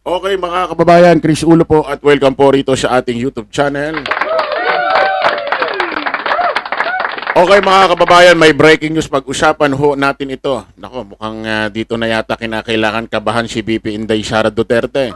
Okay mga kababayan, Chris Ulo po at welcome po rito sa ating YouTube channel. Okay mga kababayan, may breaking news. Pag-usapan ho natin ito. Nako, mukhang dito na yata kinakailangan kabahan si VP Inday Sara Duterte.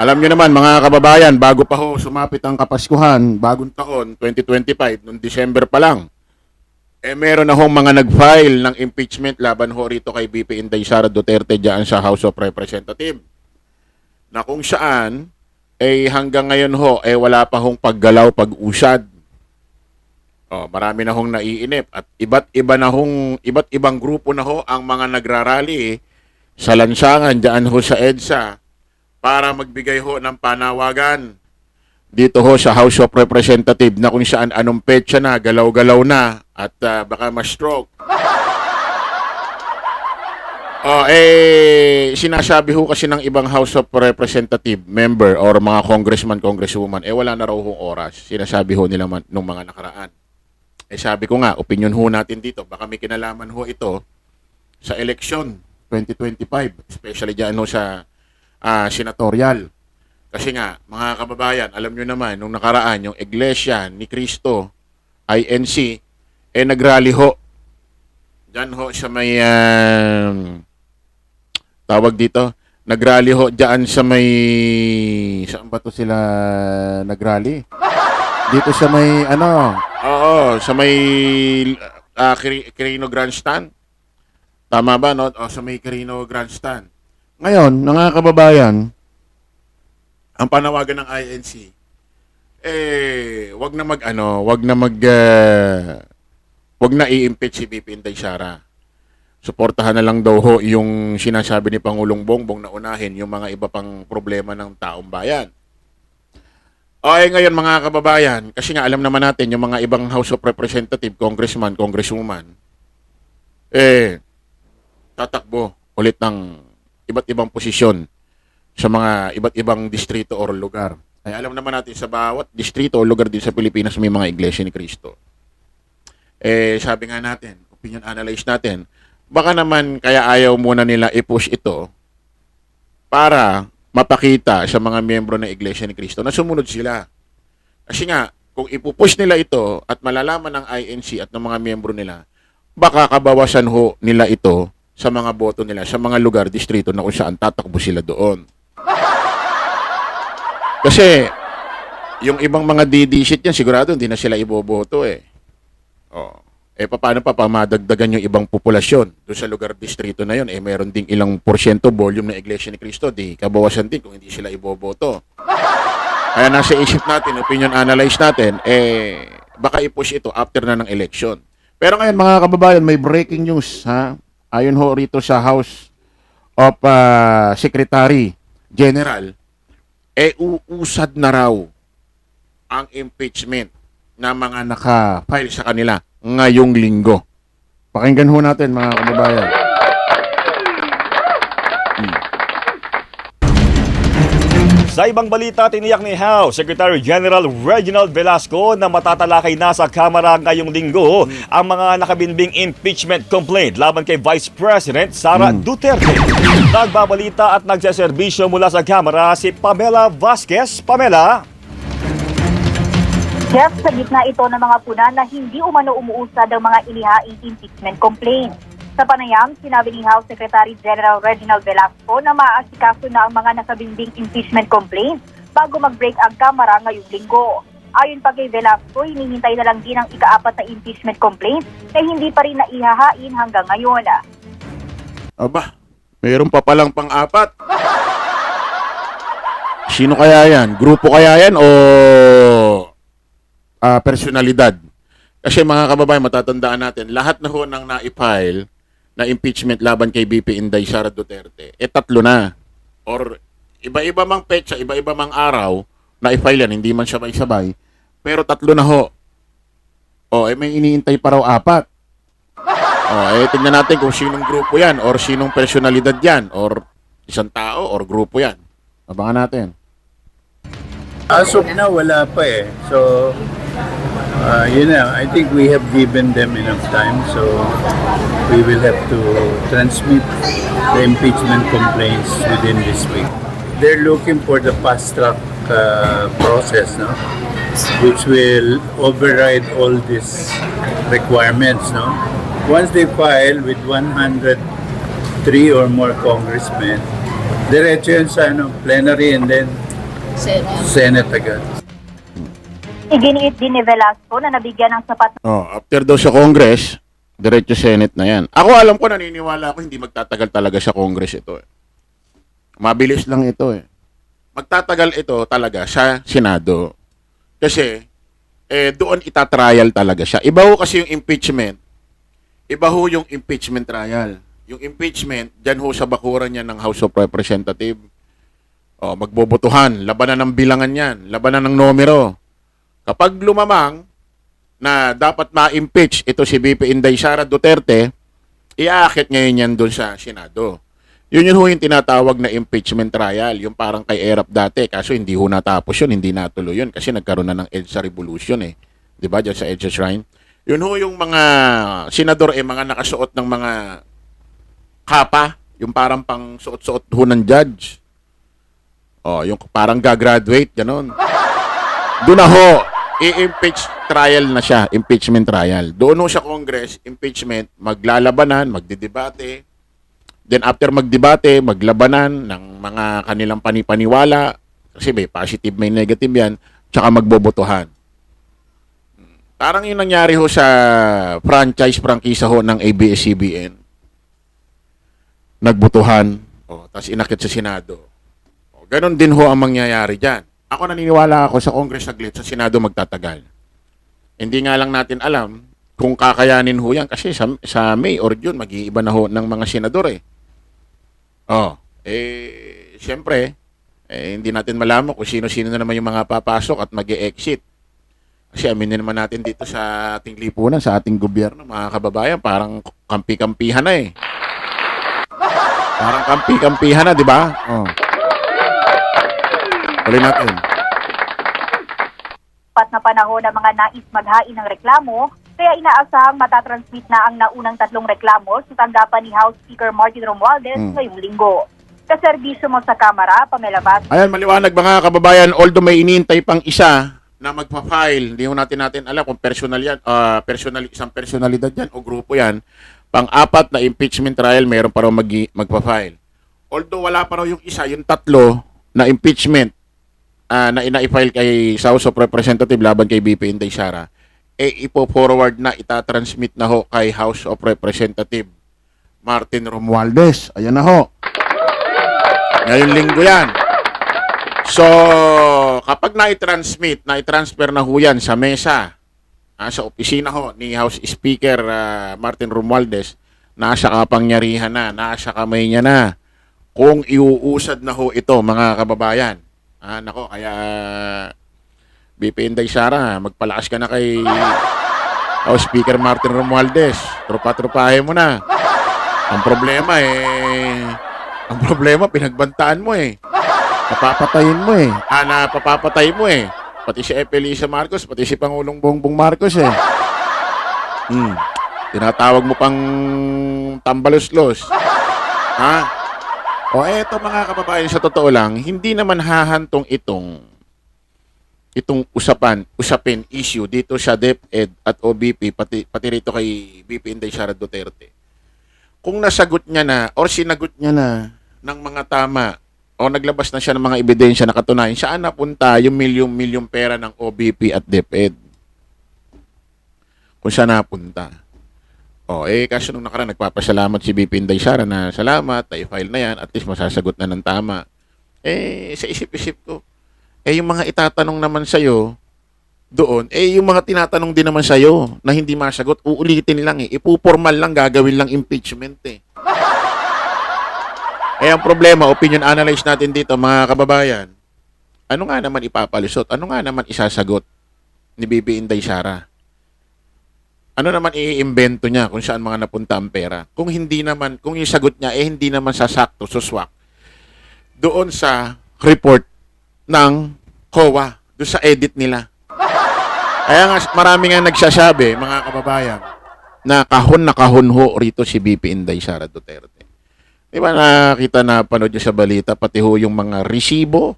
Alam niyo naman mga kababayan, bago pa ho sumapit ang Kapaskuhan, bagong taon, 2025, noong December pa lang, meron na hong mga nag-file ng impeachment laban ho rito kay VP Inday Sara Duterte dyan sa House of Representatives. Na kung saan, hanggang ngayon ho, wala pa hong paggalaw, pag-usad. Marami na hong naiinip at iba't ibang grupo na ho ang mga nagrarally sa lansangan dyan ho sa EDSA para magbigay ho ng panawagan dito ho sa House of Representatives na kung saan anong petsa na, galaw-galaw na at baka ma-stroke. Sinasabi ho kasi ng ibang House of Representative member or mga congressman, congresswoman, wala na raw hong oras. Sinasabi ho nila nung mga nakaraan. Sabi ko nga, opinion ho natin dito, baka may kinalaman ho ito sa election 2025, especially dyan ho sa senatorial. Kasi nga, mga kababayan, alam nyo naman, nung nakaraan, yung Iglesia ni Cristo, INC, nagrally ho. Diyan ho sa may, tawag dito, nagrally ho dyan sa may, saan ba to sila nagrally? Dito sa may, sa may Quirino Grandstand. Tama ba, no? Sa may Quirino Grandstand. Ngayon, mga kababayan, ang panawagan ng INC, wag na i-impeach si VP Inday Sara. Suportahan na lang daw ho yung sinasabi ni Pangulong Bongbong na unahin yung mga iba pang problema ng taong bayan. Ngayon mga kababayan, kasi nga alam naman natin yung mga ibang House of Representative, congressman, congresswoman, tatakbo ulit ng iba't ibang posisyon sa mga iba't ibang distrito or lugar. Alam naman natin sa bawat distrito o lugar din sa Pilipinas may mga Iglesia ni Cristo. Sabi nga natin, opinion analyze natin, baka naman kaya ayaw muna nila i-push ito para mapakita sa mga miyembro ng Iglesia ni Cristo na sumunod sila. Kasi nga, kung ipupush nila ito at malalaman ng INC at ng mga miyembro nila, baka kabawasan ho nila ito sa mga boto nila, sa mga lugar, distrito na kung saan tatakbo sila doon. Kasi, yung ibang mga didisit yan, sigurado hindi na sila iboboto paano pa pamadagdagan yung ibang populasyon doon sa lugar, distrito na yun? Meron ding ilang porsyento volume ng Iglesia ni Cristo, di kabawasan din kung hindi sila iboboto. Kaya nasa isip natin, opinion analyze natin, baka i-push ito after na ng election. Pero ngayon mga kababayan, may breaking news, ha? Ayon ho rito sa House of Secretary General, uusad na raw ang impeachment na mga naka-file sa kanila ngayong linggo. Pakinggan ho natin mga kababayan. Sa ibang balita, tiniyak ni House Secretary General Reginald Velasco na matatalakay na sa Kamara ngayong linggo ang mga nakabinbing impeachment complaint laban kay Vice President Sara Duterte. Nagbabalita at nagseserbisyo mula sa Kamara si Pamela Vasquez. Pamela? Jeff, sa gitna ito ng mga puna na hindi umano umuusad ang mga inihaing impeachment complaint. Sa panayam, sinabi ni House Secretary General Reginald Velasco na maaasikaso na ang mga nakabinbing impeachment complaint bago mag-break ang Kamara ngayong linggo. Ayon pa kay Velasco, hinihintay na lang din ang ika-4 na impeachment complaint na hindi pa rin naihahain hanggang ngayon. Aba, mayroon pa palang pang-4. Sino kaya yan? Grupo kaya yan o personalidad? Kasi mga kababayan, matatandaan natin, lahat na ho nang na-file na impeachment laban kay VP Inday Sara Duterte, 3 na. Or iba-iba mang petsa, iba-iba mang araw, na-file yan, hindi man sabay-sabay, pero 3 na ho. May iniintay pa raw 4. Tingnan natin kung sinong grupo yan, or sinong personalidad yan, or isang tao, or grupo yan. Abangan natin. As of now, wala pa So, I think we have given them enough time, so we will have to transmit the impeachment complaints within this week. They're looking for the fast track process, no? Which will override all these requirements, no? Once they file with 103 or more congressmen, diretso yun sa plenary and then Senate agad. Iginiit din ni Velasco na nabigyan ng sapat After daw sa Congress, diretso Senate na yan. Ako alam ko, naniniwala ako, hindi magtatagal talaga sa Congress ito. Mabilis lang ito Magtatagal ito talaga sa Senado. Kasi, doon itatrial talaga siya. Iba ho kasi yung impeachment. Iba ho yung impeachment trial. Yung impeachment, dyan ho sa bakuran niya ng House of Representatives. Magbobotohan, labanan ng bilangan yan, labanan ng numero. Kapag lumamang na dapat ma-impeach ito si VP Inday Sara Duterte, iaakit ngayon yan doon sa Senado. Yun yung tinatawag na impeachment trial, yung parang kay Erap dati, kaso hindi ho natapos yun, hindi natuloy yun, kasi nagkaroon na ng EDSA Revolution Di ba, dyan sa EDSA Shrine? Yun ho yung mga senador mga nakasuot ng mga kapa, yung parang pang suot-suot ho ng judge. Yung parang gagraduate, gano'n. Doon na ho, i-impeach trial na siya, impeachment trial. Doon ho sa Congress, impeachment, maglalabanan, magdidebate. Then after magdebate, maglabanan ng mga kanilang panipaniwala, kasi may positive, may negative yan, tsaka magbobotohan. Parang yung nangyari ho sa prangkisa ho ng ABS-CBN. Nagbotohan, tapos inakit sa Senado. Ganon din ho ang mangyayari dyan. Ako naniniwala ako sa Congress saglit, sa Senado magtatagal. Hindi nga lang natin alam kung kakayanin ho yan kasi sa May or June, mag-iiba na ho ng mga senador siyempre, hindi natin malaman kung sino-sino na naman yung mga papasok at mag-e-exit. Kasi aminin naman natin dito sa ating lipunan, sa ating gobyerno, mga kababayan, parang kampi-kampihan na Parang kampi-kampihan na, di ba? Tuloy natin. sapat na panahon ng mga nais maghain ng reklamo, kaya inaasahang matatransmit na ang naunang 3 reklamo sa tanggapan ni House Speaker Martin Romualdez ngayong linggo. Kaserbisyo mo sa Kamara, Pamela Vaz. Ayan, maliwanag mga kababayan, although may inintay pang isa na magpa-file, hindi ho natin alam kung personal yan, isang personalidad yan o grupo yan, pang-4 na impeachment trial, mayroon pa raw magpa-file. Although wala pa raw yung isa, yung 3 na impeachment na ina-file kay House of Representatives laban kay BP Inday Sara, ipo-forward na, itatransmit na ho kay House of Representatives Martin Romualdez. Ayan na ho. Ngayong linggo yan. So, kapag na-transfer na ho yan sa mesa, sa opisina ho ni House Speaker Martin Romualdez, nasa kapangyarihan na, nasa kamay niya na kung iuusad na ho ito, mga kababayan. Nako, kaya BP Inday Sara, magpalakas ka na kay House Speaker Martin Romualdez. Trupa-trupahin mo na. Ang problema, pinagbantaan mo Napapatayin mo napapapatay mo Pati si Elisa Marcos, pati si Pangulong Bongbong Marcos Tinatawag mo pang tambalos-los. Eto mga kababayan, sa totoo lang, hindi naman hahantong itong usapin issue dito sa DepEd at OBP, pati rito kay BP Inday Sara Duterte. Kung nasagot niya na or sinagot niya na ng mga tama o naglabas na siya ng mga ebidensya na katunayan, saan napunta yung milyong pera ng OBP at DepEd? Kung saan napunta? Kasi nung nakaraan, nagpapasalamat si BP Inday Sara na salamat, i-file na yan, at least masasagot na ng tama. Sa isip-isip ko, yung mga itatanong naman sa'yo doon, yung mga tinatanong din naman sa'yo na hindi masagot, uulitin lang ipupormal lang, gagawin lang impeachment ang problema, opinion analyze natin dito, mga kababayan, ano nga naman ipapalusot? Ano nga naman isasagot ni BP Inday Sara? Ano naman iimbento niya kung saan mga napunta ang pera? Kung yung sagot niya hindi naman sasakto, suswak doon sa report ng COA, doon sa edit nila. Kaya nga marami nga nagsasabi, mga kababayan, na kahon ho rito si BP Inday Sara Duterte. Di ba nakita na panood nyo sa balita, pati ho yung mga resibo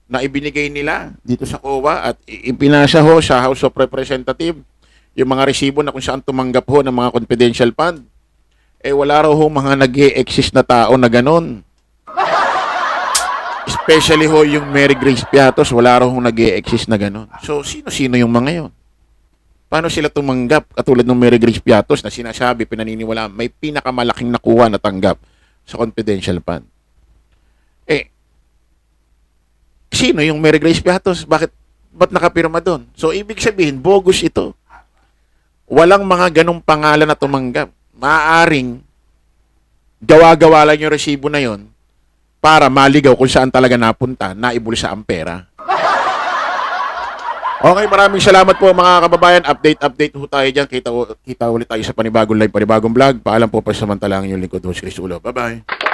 na ibinigay nila dito sa COA at ipinasa ho sa House of Representatives, yung mga resibo na kung saan tumanggap ho ng mga confidential fund. Wala raw ho mga nag-e-exist na tao na ganon. Especially ho yung Mary Grace Piatos, wala raw ho nag-e-exist na ganon. So, sino-sino yung mga yon? Paano sila tumanggap katulad ng Mary Grace Piatos na sinasabi, pinaniniwalaan, may pinakamalaking nakuha na tanggap sa confidential fund? Sino yung Mary Grace Piatos? Ba't nakapirma doon? So, ibig sabihin, bogus ito. Walang mga ganong pangalan na tumanggap. Maaaring gawa-gawa lang yung resibo na yon para maligaw kung saan talaga napunta, naibulsa ang pera. Okay, maraming salamat po mga kababayan. Update po tayo dyan. Kita ulit tayo sa panibagong live, panibagong vlog. Paalam po pa samantalang yung lingkod, Chris Ulo. Bye-bye.